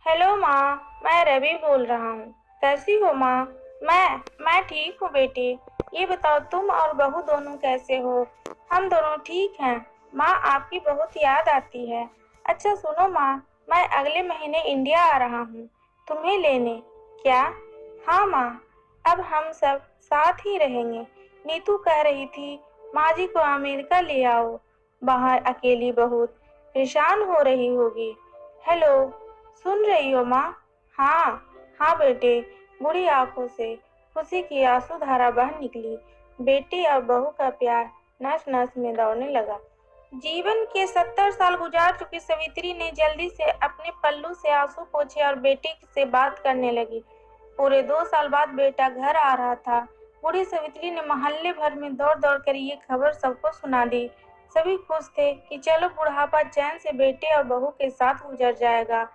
Hello माँ, मैं रवि बोल रहा हूँ। कैसी हो माँ? मैं ठीक हूँ बेटी। ये बताओ तुम और बहू दोनों कैसे हो? हम दोनों ठीक हैं। माँ, आपकी बहुत याद आती है। अच्छा सुनो माँ, मैं अगले महीने इंडिया आ रहा हूँ तुम्हें लेने। क्या? हाँ माँ, अब हम सब साथ ही रहेंगे। नीतू कह रही थी माँ जी को अमेरिका ले आओ। बाहर अकेली बहुत परेशान हो रही होगी। हेलो, सुन रही हो माँ? हाँ, हाँ बेटे। बूढ़ी आंखों से खुशी की आंसू धारा बह निकली। बेटी और बहू का प्यार नस नस में दौड़ने लगा। जीवन के 70 साल गुजार चुकी सवित्री ने जल्दी से अपने पल्लू से आंसू पोंछे और बेटी से बात करने लगी। पूरे 2 साल बाद बेटा घर आ रहा था। बूढ़ी सवित्री ने मोहल्ले भर में दौड़ दौड़ कर ये खबर सबको सुना दी। सभी खुश थे कि चलो बुढ़ापा चैन से बेटे और बहू के साथ गुजर जाएगा।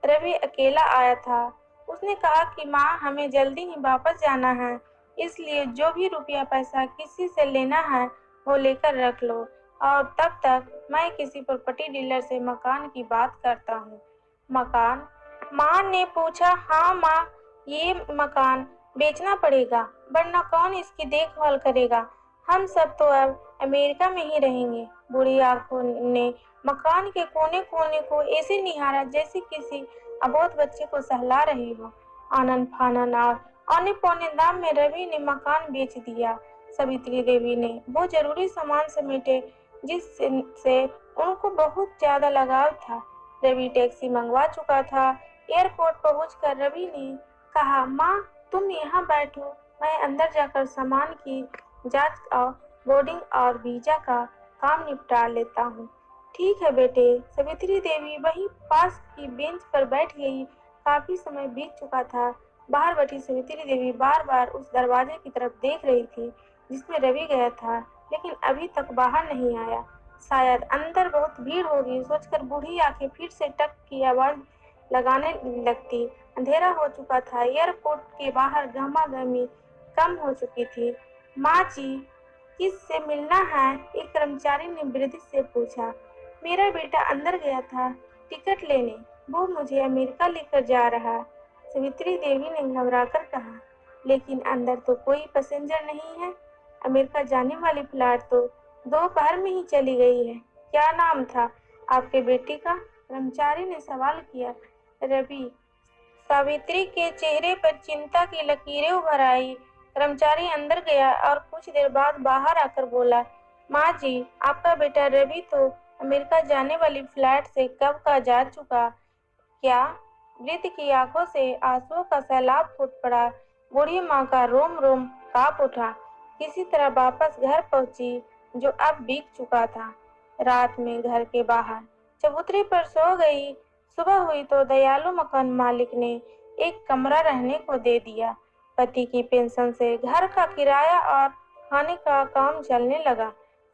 रवि अकेला आया था। उसने कहा कि माँ, हमें जल्दी ही वापस जाना है, इसलिए जो भी रुपया पैसा किसी से लेना है वो लेकर रख लो, और तब तक मैं किसी प्रॉपर्टी डीलर से मकान की बात करता हूँ। मकान? माँ ने पूछा। हाँ माँ, ये मकान बेचना पड़ेगा, वरना कौन इसकी देखभाल करेगा? हम सब तो अब अमेरिका में ही रहेंगे। बूढ़ी आंखों ने मकान के कोने कोने को ऐसे निहारा जैसे किसी अबोध बच्चे को सहला रही हो। आनन फानन और औने पौने दाम में रवि ने मकान बेच दिया। सावित्री देवी ने वो जरूरी सामान समेटे जिससे उनको बहुत ज्यादा लगाव था। रवि टैक्सी मंगवा चुका था। एयरपोर्ट पहुंचकर रवि ने कहा, माँ तुम यहाँ बैठो, मैं अंदर जाकर सामान की जांच और बोर्डिंग और वीजा का काम निपटा लेता हूँ। ठीक है बेटे। सावित्री देवी वहीं पास की बेंच पर बैठ गई। काफी समय बीत चुका था। बाहर बैठी सावित्री देवी बार बार उस दरवाजे की तरफ देख रही थी जिसमें रवि गया था, लेकिन अभी तक बाहर नहीं आया। शायद अंदर बहुत भीड़ होगी सोचकर बूढ़ी आंखें फिर से टक की आवाज लगाने लगती। अंधेरा हो चुका था। एयरपोर्ट के बाहर गहमागहमी कम हो चुकी थी। माँ जी, किससे मिलना है? एक कर्मचारी ने वृद्ध से पूछा। मेरा बेटा अंदर गया था टिकट लेने, वो मुझे अमेरिका लेकर जा रहा। सावित्री देवी ने घबराकर कहा। लेकिन अंदर तो कोई पैसेंजर नहीं है। अमेरिका जाने वाली फ्लाइट तो दोपहर में ही चली गई है। क्या नाम था आपके बेटे का? कर्मचारी ने सवाल किया। रवि। सावित्री के चेहरे पर चिंता की लकीरें उभर आई। कर्मचारी अंदर गया और कुछ देर बाद बाहर आकर बोला, माँ जी, आपका बेटा रवि तो अमेरिका जाने वाली फ्लाइट से कब का जा चुका। क्या? वृद्ध की आंखों से आंसुओं का सैलाब फूट पड़ा। बूढ़ी माँ का रोम रोम कांप उठा। किसी तरह वापस घर पहुंची, जो अब बीत चुका था। रात में घर के बाहर चबूतरे पर सो गई। सुबह हुई तो दयालु मकान मालिक ने एक कमरा रहने को दे दिया। पति की पेंशन से घर का किराया और खाने का काम चलने लगा।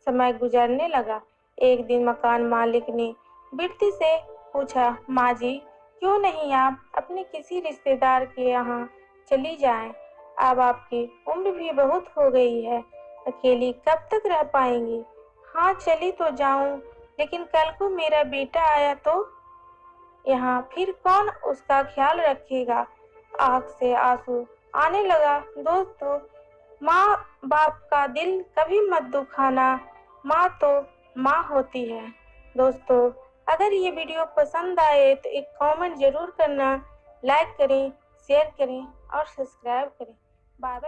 समय गुजरने लगा। एक दिन मकान मालिक ने वृद्धि से पूछा, माँ जी, क्यों नहीं आप अपने किसी रिश्तेदार के यहाँ चली जाएं? अब आपकी उम्र भी बहुत हो गई है, अकेली कब तक रह पाएंगी? हाँ, चली तो जाऊं, लेकिन कल को मेरा बेटा आया तो यहाँ फिर कौन उसका ख्याल रखेगा? आंख से आंसू आने लगा। दोस्तों, माँ बाप का दिल कभी मत दुखाना, माँ तो माँ होती है। दोस्तों, अगर ये वीडियो पसंद आए तो एक कमेंट जरूर करना, लाइक करें, शेयर करें और सब्सक्राइब करें। Bye bye.